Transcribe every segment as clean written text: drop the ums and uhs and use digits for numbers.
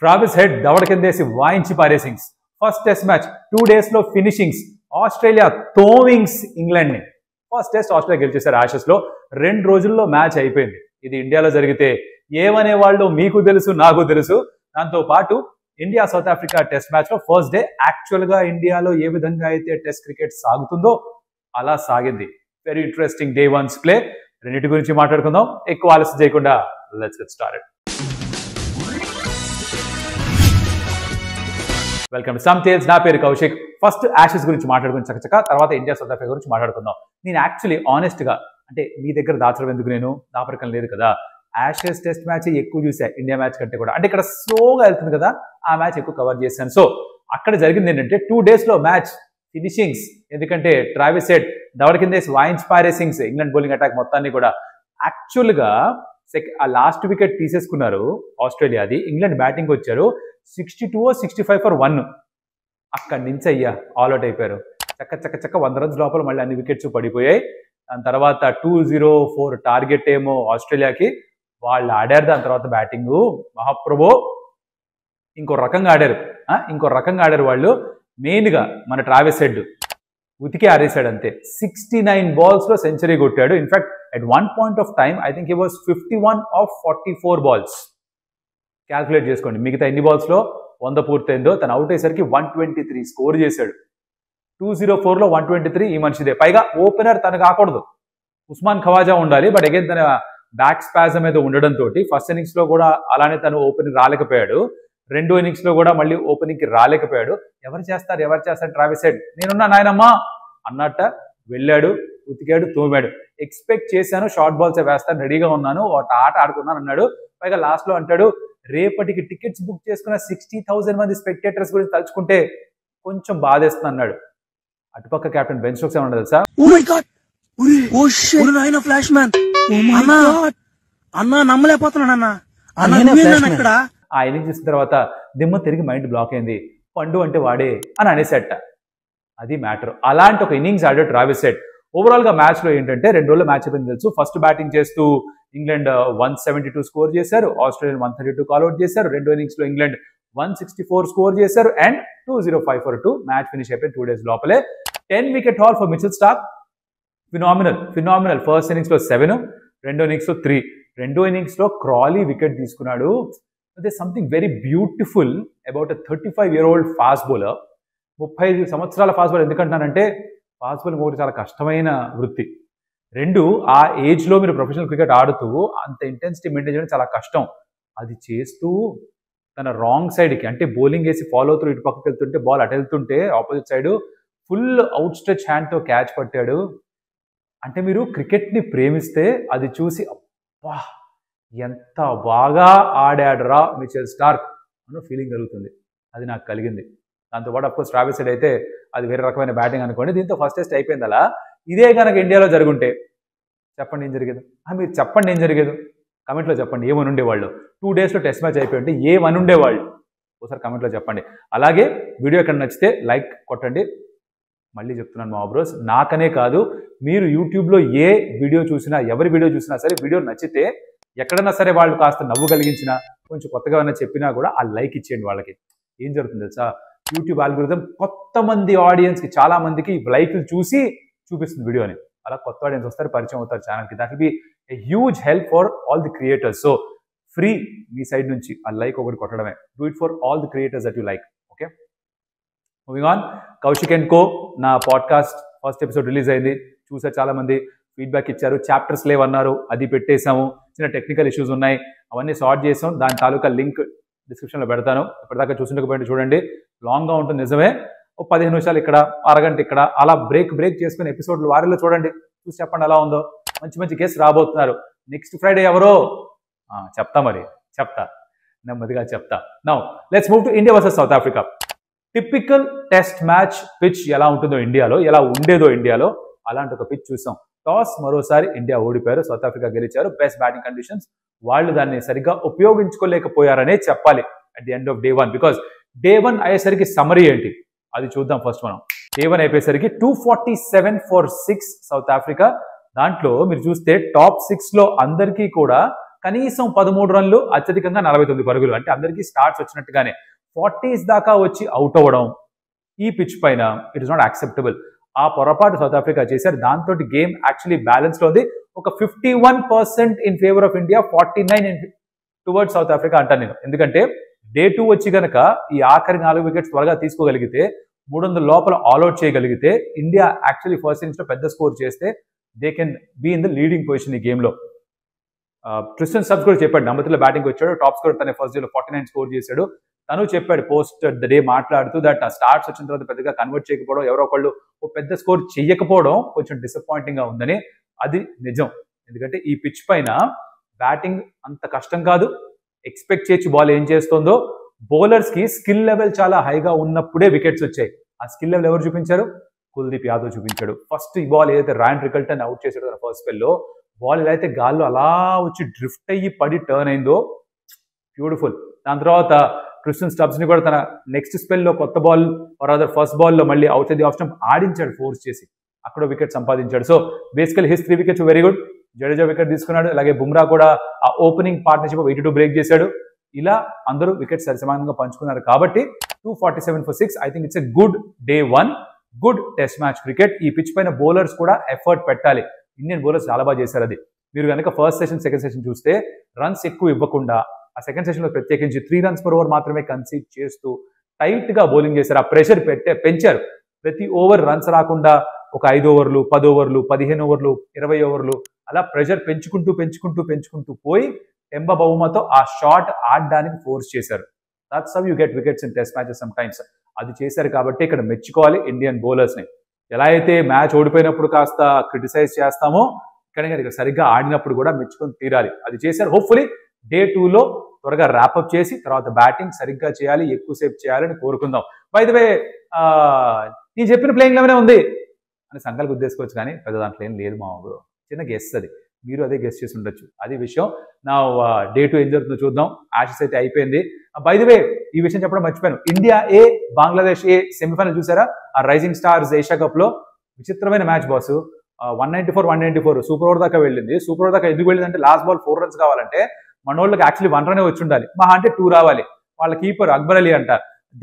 Travis head దవడ కిందేసి వాయించి పారేసింగ్స్. ఫస్ట్ టెస్ట్ మ్యాచ్ 2 days లో ఫినిషింగ్స్. ఆస్ట్రేలియా తోవింగ్స్ ఇంగ్లాండ్ని. ఫస్ట్ టెస్ట్ ఆస్ట్రేలియా గెలిచేశారు యాషెస్లో. 2 రోజుల్లో మ్యాచ్ అయిపోయింది. ఇది ఇండియాలో జరిగితే ఏమనే వాళ్ళు మీకు తెలుసు, నాకు తెలుసు. దాంతో పాటు ఇండియా సౌత్ ఆఫ్రికా టెస్ట్ మ్యాచ్లో ఫస్ట్ డే యాక్చువల్గా ఇండియాలో ఏ విధంగా అయితే టెస్ట్ క్రికెట్ సాగుతుందో అలా సాగింది. Very interesting day one's play. రెండింటి గురించి మాట్లాడుకుందాం. ఎక్కువ ఆలస్యం చేయకుండా let's get started. Welcome to some tales. నా పేరు కౌశిక్. ఫస్ట్ యాషెస్ గురించి మాట్లాడుకుని చకచక, తర్వాత ఇండియా సౌత్ ఆఫ్రికా గురించి మాట్లాడుకుందాం. నేను యాక్చువల్లీ ఆనెస్ట్గా, అంటే మీ దగ్గర దాచడం ఎందుకు, నేను దాపరికం లేదు కదా, యాషెస్ టెస్ట్ మ్యాచ్ ఎక్కువ చూసా ఇండియా మ్యాచ్ కంటే కూడా. అంటే ఇక్కడ స్లోగా వెళ్తుంది కదా, ఆ మ్యాచ్ ఎక్కువ కవర్ చేశాను. సో అక్కడ జరిగింది ఏంటంటే 2 days లో మ్యాచ్ ఫినిషింగ్స్. ఎందుకంటే ట్రావిస్ హెడ్ దవడ కిందేసి వాయించి పారేసింగ్స్ ఇంగ్లాండ్ బౌలింగ్ అటాక్ మొత్తాన్ని కూడా. యాక్చువల్గా ఆ లాస్ట్ వికెట్ తీసేసుకున్నారు ఆస్ట్రేలియాది. ఇంగ్లాండ్ బ్యాటింగ్ వచ్చారు. 62 or 65 for 1. అక్కడి నుంచి అయ్యా ఆల్అౌట్ అయిపోయారు. చక్క 100 runs లోపల మళ్ళీ అన్ని వికెట్స్ పడిపోయాయి. దాని తర్వాత 204 టార్గెట్ ఏమో ఆస్ట్రేలియాకి. వాళ్ళు ఆడారు. దాని తర్వాత బ్యాటింగ్ మహాప్రభో ఇంకో రకంగా ఆడారు వాళ్ళు. మెయిన్గా మన ట్రావిస్ హెడ్ ఉతికి ఆరేసాడు అంతే. 69 balls లో సెంచరీ కొట్టాడు. In fact at one point of time I think he was 51 of 44 balls. Calculate చేసుకోండి మిగతా ఎన్ని బాల్స్లో 100 పూర్తయిందో. తను అవుట్ అయ్యేసరికి 123 స్కోర్ చేశాడు. 204లో 123 ఈ మనిషిదే. పైగా ఓపెనర్ తను కాకూడదు, ఉస్మాన్ ఖవాజా ఉండాలి. బట్ అగైన్ తన బ్యాక్ స్పాజం మీద ఉండడంతో ఫస్ట్ ఇన్నింగ్స్లో కూడా అలానే తను ఓపెనింగ్ రాలేకపోయాడు. రెండో ఇన్నింగ్స్లో కూడా మళ్ళీ ఓపెనింగ్కి రాలేకపోయాడు. ఎవరు చేస్తారు ట్రావిస్ హెడ్, నేనున్నా నాయనమ్మా అన్నట్ట వెళ్ళాడు, ఉతికాడు, తోమాడు. ఎక్స్పెక్ట్ చేశాను షార్ట్ బాల్స్ వేస్తాను, రెడీగా ఉన్నాను, ఆట ఆడుకున్నాను అన్నాడు. పైగా లాస్ట్లో అంటాడు, రేపటికి టికెట్స్ బుక్ చేసుకున్న 60,000 మంది స్పెక్టేటర్స్ గురించి తలుచుకుంటే కొంచెం బాధేస్తుంది అన్నాడు. అటుపక్క కెప్టెన్ బెన్ స్టోక్స్ ఏమన్నా తెలుసా, ఆ ఇన్నింగ్స్ చూసిన తర్వాత దిమ్మ తిరిగి మైండ్ బ్లాక్ అయింది. పండు అంటే వాడే అని అనేసేట. అది మ్యాటర్. అలాంటి ఒక ఇన్నింగ్స్ ఆడాడు ట్రావిస్ హెడ్. ఓవరాల్ గా మ్యాచ్ లో ఏంటంటే 2 రోజుల మ్యాచ్ అయిపోయింది తెలుసు. ఫస్ట్ బ్యాటింగ్ చేస్తూ ఇంగ్లాండ్ 172 స్కోర్ చేశారు, ఆస్ట్రేలియా 132 కాల్అౌట్ చేశారు. రెండో ఇన్నింగ్స్ లో ఇంగ్లాండ్ 164 స్కోర్ చేశారు అండ్ 205 for 2. మ్యాచ్ ఫినిష్ అయిపోయింది 2 days లోపలే. 10 wicket haul for Mitchell Starc. Phenomenal. First innings లో 7, రెండో ఇన్నింగ్స్ లో 3. రెండో ఇన్నింగ్స్ లో క్రాలీ వికెట్ తీసుకున్నాడు. there's something very beautiful about a 35-year-old fast bowler. 35 సంవత్సరాల ఫాస్ట్ బౌలర్. ఎందుకంటున్నానంటే ఫాస్ట్ బౌలింగ్ ఒకటి చాలా కష్టమైన వృత్తి. 2 ఆ ఏజ్లో మీరు ప్రొఫెషనల్ క్రికెట్ ఆడుతూ అంత ఇంటెన్సిటీ మెయింటైన్ చేయడం చాలా కష్టం. అది చేస్తూ తన రాంగ్ సైడ్కి, అంటే బౌలింగ్ వేసి ఫాలో అవుతూ ఇటు పక్కకి వెళ్తుంటే బాల్ అటు వెళ్తుంటే opposite side full out stretch హ్యాండ్తో క్యాచ్ పట్టాడు. అంటే మీరు క్రికెట్ని ప్రేమిస్తే అది చూసి అబ్బా ఎంత బాగా ఆడాడరా మిచెల్ స్టార్క్ అన్న ఫీలింగ్ కలుగుతుంది. అది నాకు కలిగింది. దాంతోపాటు అఫ్కోర్స్ ట్రావిస్ హెడ్ అయితే అది వేరే రకమైన బ్యాటింగ్ అనుకోండి. దీంతో ఫస్ట్ టెస్ట్ అయిపోయింది. అలా ఇదే కనుక ఇండియాలో జరుగుంటే చెప్పండి ఏం జరిగేది. మీరు చెప్పండి ఏం జరిగేది, కమెంట్లో చెప్పండి. ఏమని ఉండేవాళ్ళు 2 days లో టెస్ట్ మ్యాచ్ అయిపోయింటే ఏమని ఉండేవాళ్ళు ఒకసారి కమెంట్లో చెప్పండి. అలాగే వీడియో ఎక్కడ నచ్చితే లైక్ కొట్టండి. మళ్ళీ చెప్తున్నాను మా బ్రోస్, నాకనే కాదు, మీరు యూట్యూబ్లో ఏ వీడియో చూసినా, ఎవరి వీడియో చూసినా సరే, వీడియో నచ్చితే ఎక్కడన్నా సరే వాళ్ళు కాస్త నవ్వు కలిగించినా, కొంచెం కొత్తగా ఏమైనా చెప్పినా కూడా ఆ లైక్ ఇచ్చేయండి. వాళ్ళకి ఏం జరుగుతుంది తెలుసా, యూట్యూబ్ ఆల్గోరిథం కొత్త మంది ఆడియన్స్కి, చాలా మందికి లైక్లు చూసి చూపిస్తుంది వీడియోని. అలా కొత్త ఆడియన్స్ వస్తారు, పరిచయం అవుతారు ఛానల్కి. That will be a huge help for all the creators. So free మీ సైడ్ నుంచి ఆ లైక్ ఒకటి కొట్టడమే. Do it for all the creators that you like. Okay, moving on. Kaushik and co నా పాడ్కాస్ట్ ఫస్ట్ ఎపిసోడ్ రిలీజ్ అయింది. చూసారు, చాలా మంది ఫీడ్బ్యాక్ ఇచ్చారు. చాప్టర్స్ లేవన్నారు, అది పెట్టేశాము. చిన్న టెక్నికల్ ఇష్యూస్ ఉన్నాయి, అవన్నీ సార్ట్ చేసాం. దాని తాలూకా లింక్ డిస్క్రిప్షన్లో పెడతాను. ఇప్పటిదాకా చూసినకపోయింటే చూడండి, లాంగ్గా ఉంటుంది నిజమే. ఒక 15 నిమిషాలు ఇక్కడ, అరగంట ఇక్కడ, అలా బ్రేక్ చేసుకుని ఎపిసోడ్లు వారిలో చూడండి. చూసి చెప్పండి ఎలా ఉందో. మంచి గెస్ట్ రాబోతున్నారు. నెక్స్ట్ ఫ్రైడే ఎవరో చెప్తా, నెమ్మదిగా చెప్తా. Now let's move to India versus south Africa. Typical test match pitch ఎలా ఉంటుందో ఇండియాలో, ఎలా ఉండేదో ఇండియాలో, అలాంటి ఒక పిచ్ చూసాం. టాస్ మరోసారి ఇండియా ఓడిపోయారు, సౌత్ ఆఫ్రికా గెలిచారు. Best batting conditions. వాళ్ళు దాన్ని సరిగ్గా ఉపయోగించుకోలేకపోయారనే చెప్పాలి at the end of day 1. Because day 1 అయ్యేసరికి సమరీ ఏంటి అది చూద్దాం. ఫస్ట్ మనం డే 1 అయిపోయేసరికి 247 for 6 సౌత్ ఆఫ్రికా. దాంట్లో మీరు చూస్తే టాప్ 6లో అందరికీ కూడా కనీసం 13 రన్లు, అత్యధికంగా 49 పరుగులు. అంటే అందరికీ స్టార్ట్స్ వచ్చినట్టుగానే 40s దాకా వచ్చి అవుట్ అవ్వడం ఈ పిచ్ పైన ఇట్ ఇస్ నాట్ యాక్సెప్టబుల్. ఆ పొరపాటు సౌత్ ఆఫ్రికా చేశారు. దాంతో గేమ్ యాక్చువల్లీ బ్యాలెన్స్ లో ఉంది. ఒక 51% in favour of India, 49 towards south Africa అంటాను నేను. ఎందుకంటే డే 2 వచ్చి గనక ఈ ఆఖరి 4 వికెట్స్ త్వరగా తీసుకోగలిగితే, 300 లోపల ఆల్అౌట్ చేయగలిగితే, ఇండియా యాక్చువల్లీ ఫస్ట్ ఇన్నింగ్స్ లో పెద్ద స్కోర్ చేస్తే they can be in the leading position ఈ గేమ్ లో. ట్రిస్టన్ స్టబ్స్ కూడా చెప్పాడు, నంబర్ 3 బ్యాటింగ్ వచ్చాడు, టాప్ స్కోర్ తన ఫస్ట్ డే లో 49 స్కోర్ చేశాడు. తను చెప్పాడు పోస్ట్ ద డే మాట్లాడుతూ దట్ స్టార్ట్స్ వచ్చిన తర్వాత పెద్దగా కన్వర్ట్ చేయకపోవడం, ఎవరో ఒకళ్ళు ఓ పెద్ద స్కోర్ చెయ్యకపోవడం కొంచెం డిసప్పాయింటింగ్ గా ఉందని. అది నిజం. ఎందుకంటే ఈ పిచ్ పైన బ్యాటింగ్ అంత కష్టం కాదు. ఎక్స్పెక్ట్ చేయొచ్చు బాల్ ఏం చేస్తుందో. బౌలర్స్ కి స్కిల్ లెవెల్ చాలా హైగా ఉన్నప్పుడే వికెట్స్ వచ్చాయి. ఆ స్కిల్ లెవెల్ ఎవరు చూపించారు? కుల్దీప్ యాదవ్ చూపించాడు. ఫస్ట్ ఈ బాల్ ఏదైతే రాయన్ రికల్టన్ అవుట్ చేశాడో తన ఫస్ట్ స్పెల్లో, బాల్ ఎలా అయితే గాల్లో అలా వచ్చి డ్రిఫ్ట్ అయ్యి పడి టర్న్ అయిందో బ్యూటిఫుల్. దాని తర్వాత ట్రిస్టన్ స్టబ్స్ ని కూడా తన నెక్స్ట్ స్పెల్లో కొత్త బాల్ అదర్ ఫస్ట్ బాల్లో మళ్ళీ outside the off stump ఆడించాడు ఫోర్స్ చేసి, అక్కడ వికెట్ సంపాదించాడు. So basically his 3 wickets very good. Jadeja wicket తీసుకున్నాడు. అలాగే బుమ్రా కూడా ఆ ఓపెనింగ్ పార్ట్నర్షిప్ 82 బ్రేక్ చేశాడు. ఇలా అందరూ వికెట్స్ సరిసమానంగా పంచుకున్నారు కాబట్టి 247 for 6. I think it's a good day 1, good test match cricket. ఈ పిచ్ పైన బౌలర్స్ కూడా ఎఫర్ట్ పెట్టాలి. ఇండియన్ బౌలర్స్ చాలా బాగా చేశారు. అది మీరు కనుక ఫస్ట్ సెషన్ సెకండ్ సెషన్ చూస్తే రన్స్ ఎక్కువ ఇవ్వకుండా, ఆ సెకండ్ సెషన్ లో ప్రత్యేకించి 3 runs per over మాత్రమే కన్సీడ్ చేస్తూ టైట్ గా బౌలింగ్ చేశారు. ఆ ప్రెషర్ పెంచారు. ప్రతి ఓవర్ రన్స్ రాకుండా ఒక 5 ఓవర్లు, 10 ఓవర్లు, 15 ఓవర్లు, 20 ఓవర్లు అలా ప్రెషర్ పెంచుకుంటూ పోయి టెంబా బౌమాతో ఆ షాట్ ఆడడానికి ఫోర్స్ చేశారు. That's how you get wickets in test matches some times. అది చేశారు కాబట్టి ఇక్కడ మెచ్చుకోవాలి ఇండియన్ బౌలర్స్ ని. ఎలా అయితే మ్యాచ్ ఓడిపోయినప్పుడు కాస్త క్రిటిసైజ్ చేస్తామో, ఇక్కడ సరిగ్గా ఆడినప్పుడు కూడా మెచ్చుకొని తీరాలి. అది చేశారు. హోప్ఫుల్లీ డే 2లో త్వరగా ర్యాప్అప్ చేసి తర్వాత బ్యాటింగ్ సరిగ్గా చేయాలి, ఎక్కువసేపు చేయాలని కోరుకుందాం. బై ద వే నేను చెప్పిన ప్లేయింగ్ లెవెనే ఉంది అని సంకల్పం ఉద్దేశించుకోవచ్చు, కానీ పెద్ద దాంట్లో ఏం లేదు మా ఊరు. చిన్న గెస్ అది, మీరు అదే గెస్ చేసి ఉండొచ్చు. అది విషయం. నా డే 2 ఏం జరుగుతుందో చూద్దాం. యాషెస్ అయితే అయిపోయింది. బై ద వే ఈ విషయం చెప్పడం మర్చిపోయాను. ఇండియా ఏ బంగ్లాదేశ్ ఏ సెమీఫైనల్ చూసారా? ఆ రైజింగ్ స్టార్స్ ఏషియా కప్ లో విచిత్రమైన మ్యాచ్ బాస్. 194 సూపర్ ఓవర్ దాకా వెళ్ళింది. సూపర్ ఓవర్ దాకా ఎందుకు వెళ్ళింది అంటే లాస్ట్ బాల్ 4 runs కావాలంటే మన వాళ్ళకి యాక్చువల్లీ 1 run వచ్చి ఉండాలి. మహా అంటే 2 రావాలి. వాళ్ళ కీపర్ అక్బర్ అలీ అంట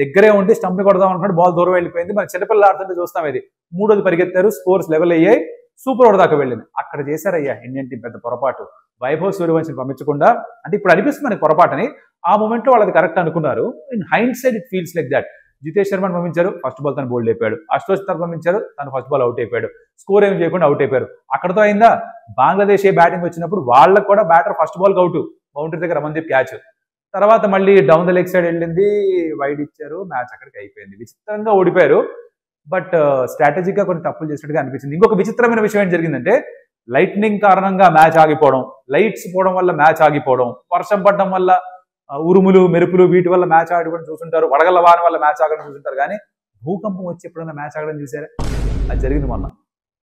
దగ్గరే ఉండి స్టంప్ ని కొడదాం అనుకున్నాడు, బాల్ దూరం వెళ్ళిపోయింది. మన చిన్నపిల్లలు ఆడుతుంటే చూస్తాం. ఇది 3వది పరిగెత్తారు, స్కోర్స్ లెవెల్ అయ్యాయి, సూపర్ ఓవర్ దాకా వెళ్ళింది. అక్కడ చేశారయ్యా ఇండియన్ టీం పెద్ద పొరపాటు. వైభవ్ సూర్యవంశిని పంపించకుండా, అంటే ఇప్పుడు అనిపిస్తుంది మనకి పొరపాటుని, ఆ మూమెంట్ లో వాళ్ళది కరెక్ట్ అనుకున్నారు. In hindsight it feels like that. Jitesh శర్మని పంపించారు, ఫస్ట్ బాల్ తను బోల్డ్ అయిపోయాడు. అశోక్ తను పంపించారు, తను ఫస్ట్ బాల్ అవుట్ అయిపోయాడు. స్కోర్ ఏం చేయకుండా అవుట్ అయిపోయారు. అక్కడతో అయిందా? బంగ్లాదేశ్ ఏ బ్యాటింగ్ వచ్చినప్పుడు వాళ్ళకు కూడా batter first ball out, boundary దగ్గర రమన్దీప్ క్యాచ్. తర్వాత మళ్ళీ డౌన్ ద లెగ్ సైడ్ వెళ్ళింది, వైడ్ ఇచ్చారు, మ్యాచ్ అక్కడికి అయిపోయింది. విచిత్రంగా ఓడిపోయారు. బట్ స్ట్రాటజిక్ గా కొన్ని తప్పులు చేసినట్టుగా అనిపించింది. ఇంకొక విచిత్రమైన విషయం ఏం జరిగిందంటే, లైట్నింగ్ కారణంగా మ్యాచ్ ఆగిపోవడం, లైట్స్ పోవడం వల్ల మ్యాచ్ ఆగిపోవడం, వర్షం పడడం వల్ల ఉరుములు మెరుపులు వీటి వల్ల మ్యాచ్ ఆగిపోవడం చూసుంటారు, వడగళ్ళ వాన వల్ల మ్యాచ్ ఆగడం చూసుంటారు. కానీ భూకంపం వచ్చి ఎప్పుడైనా మ్యాచ్ ఆగడం చూసారా? అది జరిగింది మొన్న.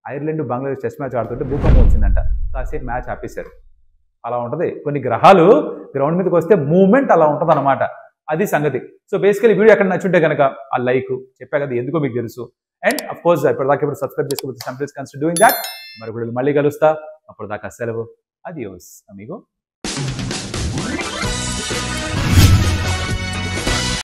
ఐర్లాండ్ బంగ్లాదేశ్ టెస్ట్ మ్యాచ్ ఆడుతుంటే భూకంపం వచ్చిందంట, కాసేపు మ్యాచ్ ఆపేశారు. అలా ఉంటది. కొన్ని గ్రహాలు గ్రౌండ్ మీదకి వస్తే మూవ్మెంట్ అలా ఉంటది అనమాట. అది సంగతి. సో బేసికలీ వీడియో ఎక్కడ నచ్చుంటే కనుక ఆ లైక్ చెప్పా కదా, ఎందుకో మీకు తెలుసు. అండ్ అఫ్ కోర్స్ ఇప్పుడు సబ్స్క్రైబ్ చేసుకోవచ్చు. Consider doing that. మరి ఇప్పుడు మళ్ళీ కలుస్తా. అప్పటిదాకా సెలవు. Adios amigo.